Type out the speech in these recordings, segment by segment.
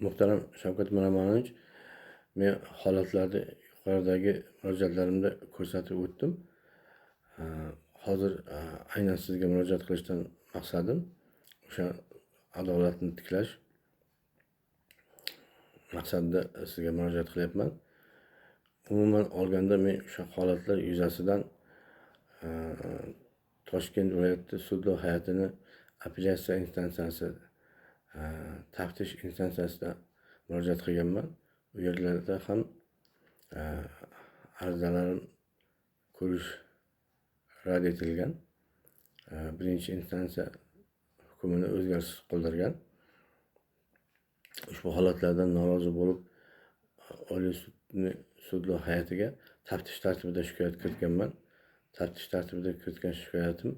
Muhtaram Shavkat Miromonovich, men holatlarni yuqoridagi murojaatlarimda ko'rsatib o'tdim. Hozir aynan sizga murojaat qilishdan maqsadim o'sha adolatni tiklash maqsadida sizga murojaat qilyapman. Umuman olganda men o'sha holatlar yuzasidan Toshkent viloyati sudlov hay'atini apellyatsiya instansiyasi taftish instansiyasida murojaat qilganman. Bu yerlarda ham arizalarim ko'rish rad etilgan. Birinchi instansiya hukmini o'zgarishsiz qoldirgan. Ushbu holatlardan norozi bo'lib Oliy sudlov hay'atiga taftish tartibida shikoyat kiritganman. Taftish tartibida kiritgan shikoyatim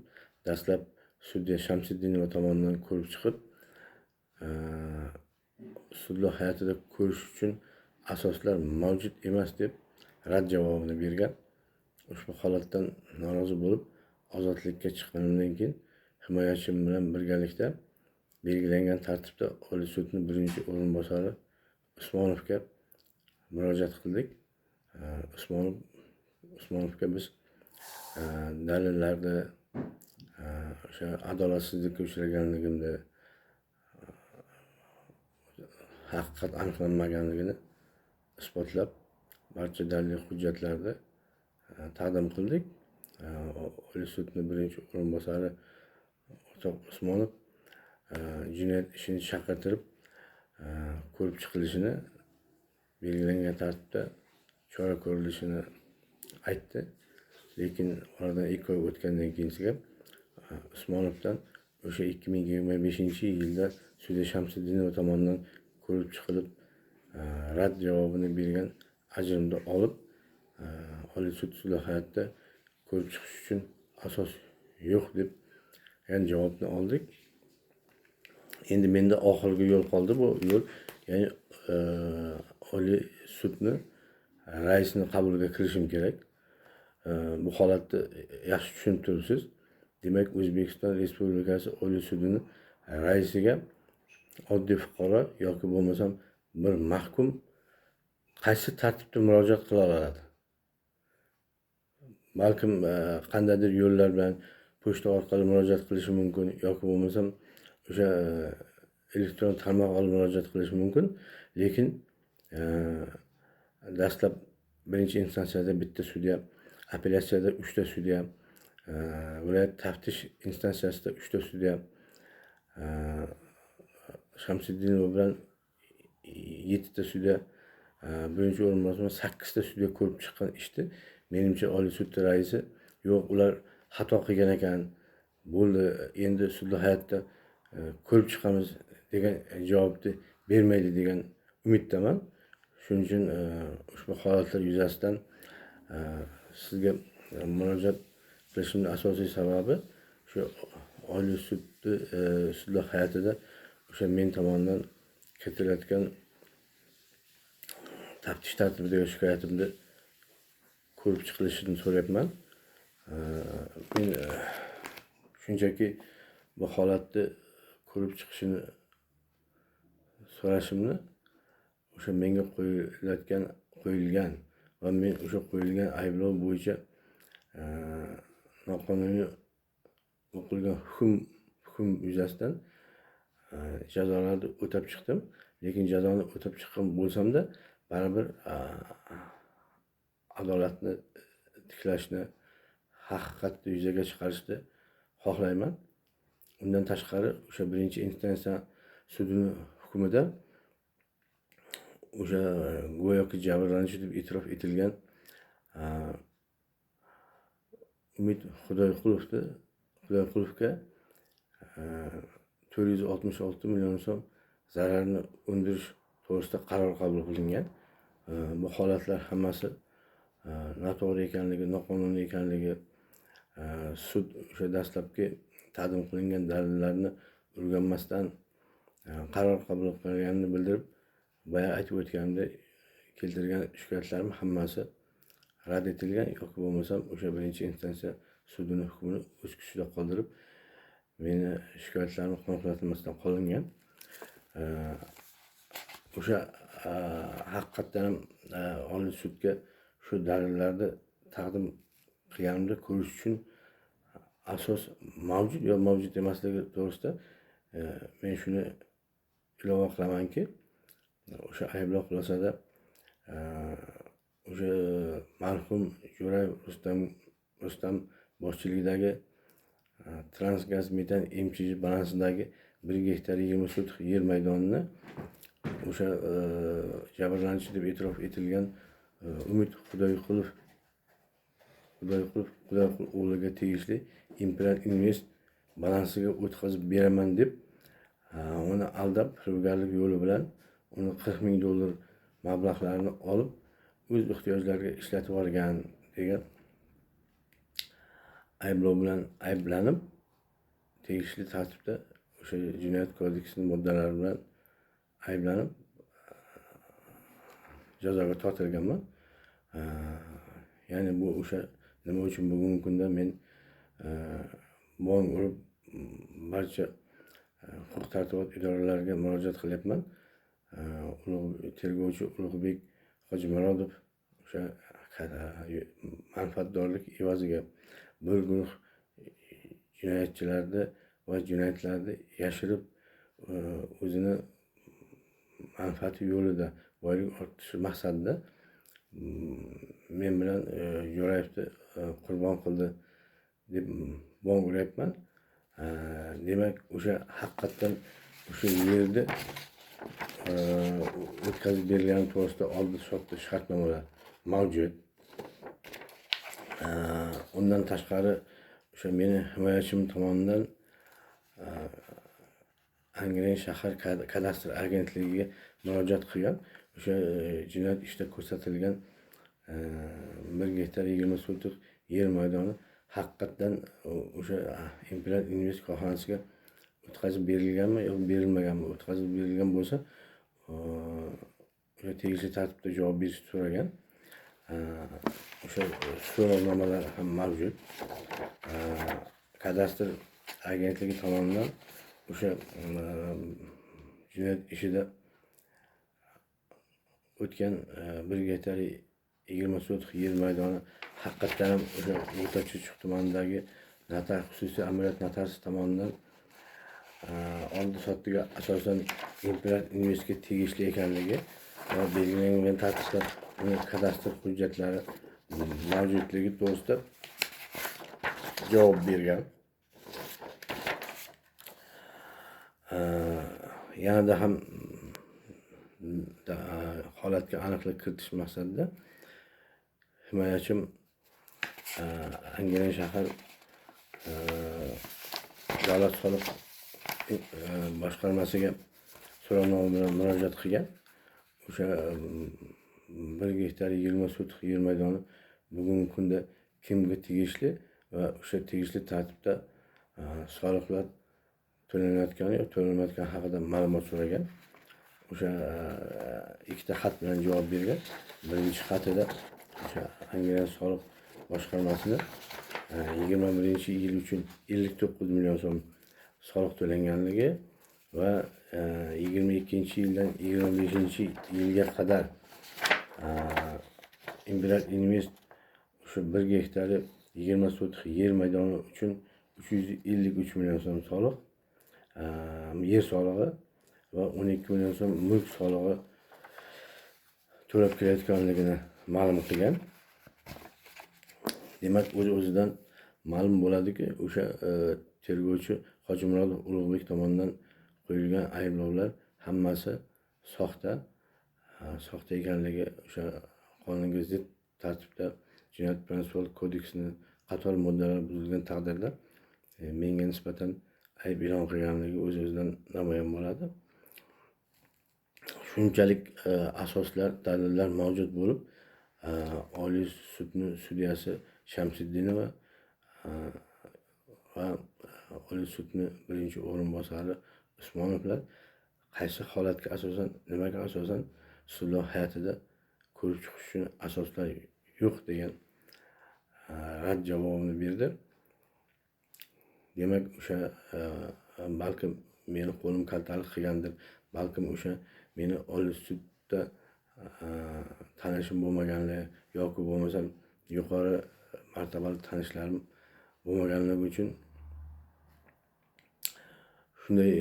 dastlab sudya Shamsiddinova tomonidan ko'rib chiqib, sudlov hay'atida ko'rish uchun asoslar mavjud emas deb rad javobini bergan. Ushbu holatdan norozi bo'lib ozodlikka chiqqanimdan keyin himoyachim bilan birgalikda belgilangan tartibda Oliy sudning birinchi o'rinbosari Usmonovga murojaat qildik. Usmonovga biz dalillarda o'sha adolatsizlikka uchraganligimda haqiqat aniqlanmaganligini isbotlab barcha dalil hujjatlarni taqdim qildik. Oliy sudning birinchi o'rinbosari o'rtoq Usmonov jinoyat ishini chaqirtirib ko'rib chiqilishini, belgilangan tartibda chora ko'rilishini aytdi. Lekin oradan 2 oy o'tgandan keyin Usmonovdan o'sha 2025-yilda sudya Shamsiddinova tomonidan ko'rib chiqilib rad javobini bergan ajrimni olib Oliy sud hay'atida ko'rib chiqish uchun asos yo'q deb javobni oldik. Endi menda oxirgi yo'l qoldi. Bu yo'l, ya'ni Oliy sudni raisini qabuliga kirishim kerak. Bu holatni yaxshi tushunib turibsiz. Demak, O'zbekiston Respublikasi Oliy sudining raisiga oddiy fuqaro yoki bo'lmasam bir mahkum qaysi tartibda murojaat qila oladi? Balkim qandaydir yo'llar bilan pochta orqali murojaat qilishi mumkin yoki bo'lmasam o'sha elektron tarmoq orqali murojaat qilishi mumkin. Lekin dastlab birinchi instansiyada bitta sudya, apellyatsiyada 3 ta sudya, viloyat taftish instansiyasida 3 ta sudya, Shamsiddinova bilan 7 ta sudya, birinchi o'rinbosar 8 ta sudya ko'rib chiqqan ishni menimcha Oliy sud raisi yo'q, ular xato qilgan ekan, bo'ldi, endi sudlov hay'atida ko'rib chiqamiz degan javobni bermaydi degan umiddaman. Shuning uchun ushbu holatlar yuzasidan sizga murojaat qilishimning asosiy sababi shu Oliy sudlov hay'atida o'sha men tomonidan kiritilayotgan taftish tartibidagi shikoyatimni ko'rib chiqilishini so'rayapman. Men shunchaki bu holatni ko'rib chiqishini so'rashimni o'sha menga qo'yilgan va men o'sha qo'yilgan ayblov bo'yicha noqonuniy o'qilgan hukm yuzasidan jazolarni o'tab chiqdim. Lekin jazoni o'tab chiqqan bo'lsam-da, baribir adolatni tiklashni, haqiqatni yuzaga chiqarishni xohlayman. Undan tashqari o'sha birinchi instansiya sudining hukmida o'sha go'yoki jabrlanuvchi deb e'tirof etilgan Umid Xudoyqulovga 466 million so'm zararni undirish to'g'risida qaror qabul qilingan. Bu holatlar hammasi noto'g'ri ekanligi, noqonuniy ekanligi, sud o'sha dastlabki taqdim qilingan dalillarni o'rganmasdan qaror qabul qilganini bildirib, boya aytib o'tganimdek keltirgan shikoyatlarim hammasi rad etilgan yoki bo'lmasam o'sha birinchi instansiya sudining hukmini o'z kuchida qoldirib, meni shikoyatlarimni qanoatlantirmasdan qolingan. o'sha haqiqatdan ham Oliy sudga shu dalillarni taqdim qilganimda ko'rish uchun asos mavjud yo mavjud emasligi to'g'risida men shuni ilova qilamanki, o'sha ayblov xulosada o'sha marhum Jo'rayev Rustam boshchiligidagi Transgaz metan MChJ balansidagi 1 gektar 20 sotix yer maydonini o'sha jabrlanuvchi deb e'tirof etilgan Umid Xudoyqulov o'g'liga tegishli Imperial Invest balansiga o'tkazib beraman deb uni aldab, firibgarlik yo'li bilan uni $40,000 mablag'larini olib o'z ehtiyojlariga ishlatib olgan degan ayblov bilan ayblanib, tegishli tartibda o'sha Jinoyat kodeksining moddalari bilan ayblanib jazoga tortilganman. Ya'ni bu o'sha nima uchun bugungi kunda men bong urib barcha huquq tartibot idoralariga murojaat qilyapman. Tergovchi Ulug'bek Hojimurodov o'sha manfaatdorlik evaziga bir guruh jinoyatchilarni va jinoyatlarni yashirib o'zini manfaati yo'lida boylik orttiirish maqsadida men bilan Jo'rayevni qurbon qildi deb bong uryapman. Demak, o'sha haqiqatdan o'sha yerda o'tkazib berilgani to'g'risida oldi sotdi shartnomalar mavjud. Undan tashqari o'sha meni himoyachim tomonidan Angren shahar kadastr agentligiga murojaat qilgan. O'sha jinoyat ishida ko'rsatilgan 1 gektar 20 sotix yer maydoni haqiqatdan o'sha Imperial Invest korxonasiga o'tkazib berilganmi yoki berilmaganmi? O'tkazib berilgan bo'lsa, o'sha tegishli tartibda javob berishni so'ragan. O'sha so'rovnomalar ham mavjud. Kadastr agentligi tomonidan o'sha jinoyat ishida o'tgan 1 gektar 20 sotix yer maydoni haqiqatdan ham o'sha O'rta-Chirchiq tumanidagi xususiy amaliyot notariusi tomonidan oldi sotdiga asosan Imperial Investga tegishli ekanligi va belgilangan tartibda uni kadastr hujjatlari mavjudligi to'g'risida javob bergan. Yanada ham holatga aniqlik kiritish maqsadida himoyachim Angren shahar davlat soliq boshqarmasiga so'rovnoma bilan murojaat qilgan. O'sha 1 gektar 20 sotix yer maydoni bugungi kunda kimga tegishli va o'sha tegishli tartibda soliqlar to'lanayotgani yoki to'lanmayotgani haqida ma'lumot so'ragan. O'sha ikkita xat bilan javob bergan. Birinchi xatida o'sha Angren soliq boshqarmasida 21-yil uchun 59 million so'm soliq to'langanligi va 22-yildan 25-yilga qadar Imperial Invest o'sha 1 gektar 20 sotix yer maydoni uchun 353 million so'm soliq, yer solig'i va 12 million so'm mulk solig'i to'lab kelayotganligini ma'lum qilgan. Demak, o'z-o'zidan ma'lum bo'ladiki, o'sha tergovchi Hojimurodov Ulug'bek tomonidan qo'yilgan ayblovlar hammasi soxta ekanligi o'sha qonunga zid tartibda Jinoyat protsessual kodeksining qator moddalari buzilgan taqdirda menga nisbatan ayb e'lon qilganligi o'z-o'zidan namoyon bo'ladi. Shunchalik asoslar, dalillar mavjud bo'lib, Oliy sudning sudyasi Shamsiddinova va Oliy sudning birinchi o'rinbosari Usmonovlar qaysi holatga asosan, nimaga asosan sudlar hayotida ko'rib chiqish uchun asoslar yo'q degan rad javobini berdi. Demak, o'sha balkim meni qo'lim kaltalik qilgandir, balkim o'sha meni Oliy sudda tanishim bo'lmaganligi yoki bo'lmasam yuqori martabali tanishlarim bo'lmaganligi uchun shunday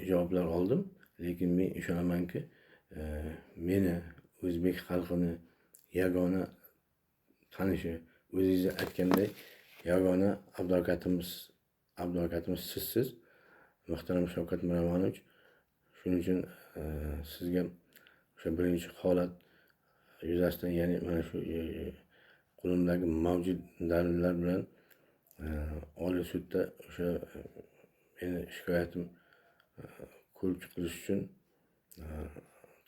javoblar oldim. Lekin men ishonamanki, meni o'zbek xalqini yagona tanishi, o'zingiz aytganday yagona advokatimiz sizsiz, muhtaram Shavkat Miromonovich. Shuning uchun sizga o'sha birinchi holat yuzasidan, ya'ni mana shu qo'limdagi mavjud dalillar bilan Oliy sudda o'sha meni shikoyatim ko'rib chiqilishi uchun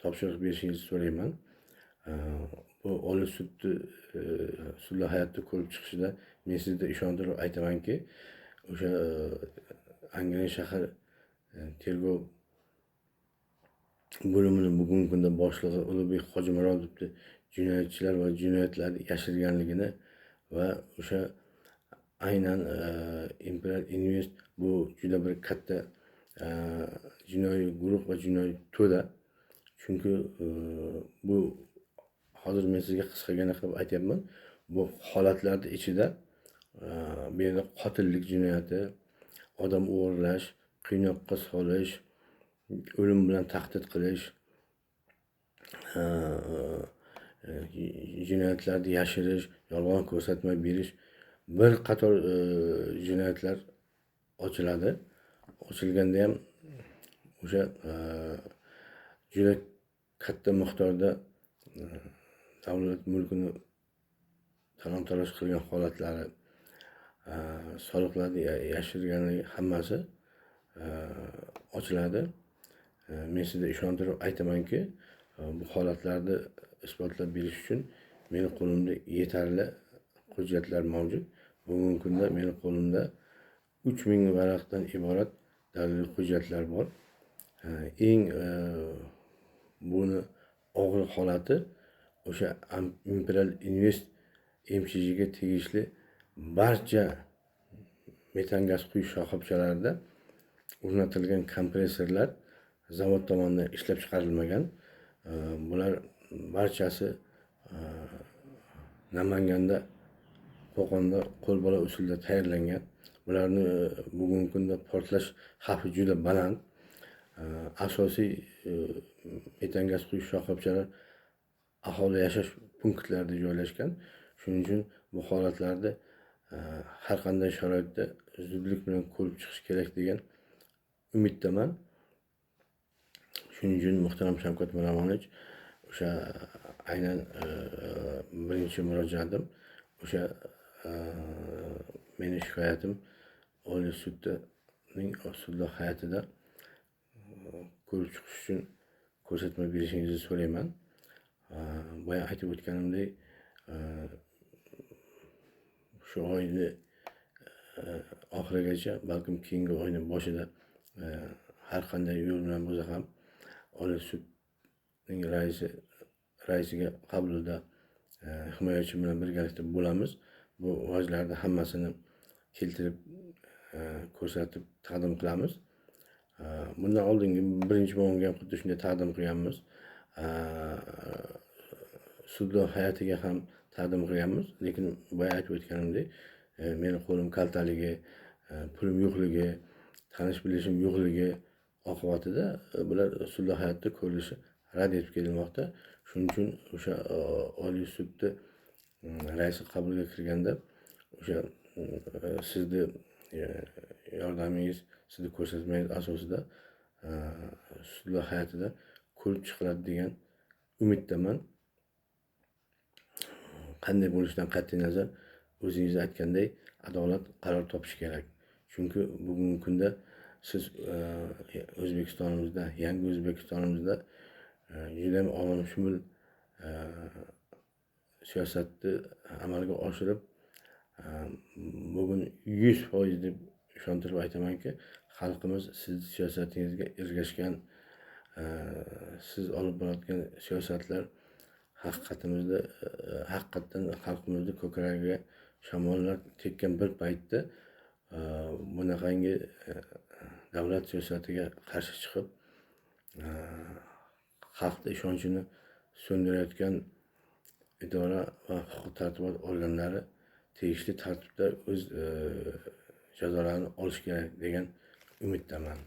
topshiriq berishingizni so'rayman. Bu Oliy sudlar hayotda ko'rib chiqishida men sizga ishontirib aytamanki, o'sha Angren shahar tergov bo'limini bugungi kunda boshlig'i Ulug'bek Hojimurodovni jinoyatchilar va jinoyatlarni yashirganligini va o'sha aynan Imperial Invest bu juda bir katta jinoiy guruh va jinoiy to'da. Chunki bu hozir men sizga qisqagina qilib aytyapman. Bu holatlarda ichida bu yerda qotillik jinoyati, odam o'g'irlash, qiynoqqa solish, o'lim bilan tahdid qilish, jinoyatlarni yashirish, yolg'on ko'rsatma berish, bir qator jinoyatlar ochiladi. Ochilganda ham o'sha juda katta miqdorda davlat mulkini talon-taroj qilgan holatlari, soliqlarni yashirganligi hammasi ochiladi. Men sizga ishontirib aytamanki, bu holatlarni isbotlab berish uchun meni qo'limda yetarli hujjatlar mavjud. Bugungi kunda meni qo'limda 3000 varaqdan iborat dalil hujjatlar bor. Eng buni og'ir holati o'sha Imperial Invest MCH'ga tegishli barcha metan gaz quyish shoxobchalarida o'rnatilgan kompressorlar zavod tomonidan ishlab chiqarilmagan. Bular barchasi Namanganda, Qo'qonda qo'lbola usulda tayyorlangan. Bularni bugungi kunda portlash xavfi juda baland. Asosiy metan gaz quyish shoxobchalar aholi yashash punktlarida joylashgan. Shuning uchun bu holatlarda har qanday sharoitda zudlik bilan ko'rib chiqish kerak degan umiddaman. Shuning uchun muhtaram Shavkat Miromonovich, o'sha aynan birinchi murojaatim o'sha meni shikoyatim Oliy sudlar hayotida ko'rib chiqish uchun ko'rsatma berishingizni so'rayman. Boya aytib o'tganimdek, shu oyni oxirigacha, balkim keyingi oyning boshida har qanday yo'l bilan bo'lsa ham Oliy sudning raisiga qabulida himoyachi bilan birgalikda bo'lamiz. Bu vajlarni hammasini keltirib ko'rsatib taqdim qilamiz. Bundan oldingi birinchi bo'limga ham xuddi shunday taqdim qilganmiz. Sudlar hayotiga ham taqdim qilganmiz. Lekin boya aytib o'tganimdek, meni qo'lim kaltaligi, pulim yo'qligi, tanish bilishim yo'qligi oqibatida bular sudlar hayotda ko'rilishi rad etib kelinmoqda. Shuning uchun o'sha Oliy sudni raisi qabulga kirganda o'sha sizni yordamingiz, sizni ko'rsatmangiz asosida sudlar hayotida ko'rib chiqiladi degan umiddaman. Qanday bo'lishidan qat'iy nazar, o'zingiz aytganday adolat qaror topishi kerak. Chunki bugungi kunda siz O'zbekistonimizda, yangi O'zbekistonimizda juda ham olamshumul siyosatni amalga oshirib, bugun 100% deb ishontirib aytamanki, xalqimiz siz siyosatingizga ergashgan, siz olib borayotgan siyosatlar haqiqatdan xalqimizni ko'kragiga shamollar tekkan bir paytda bunaqangi davlat siyosatiga qarshi chiqib xalqni ishonchini söndürayotgan idora va huquq tartibot organlari tegishli tartibda o'z jazolarini olishi kerak degan umiddaman.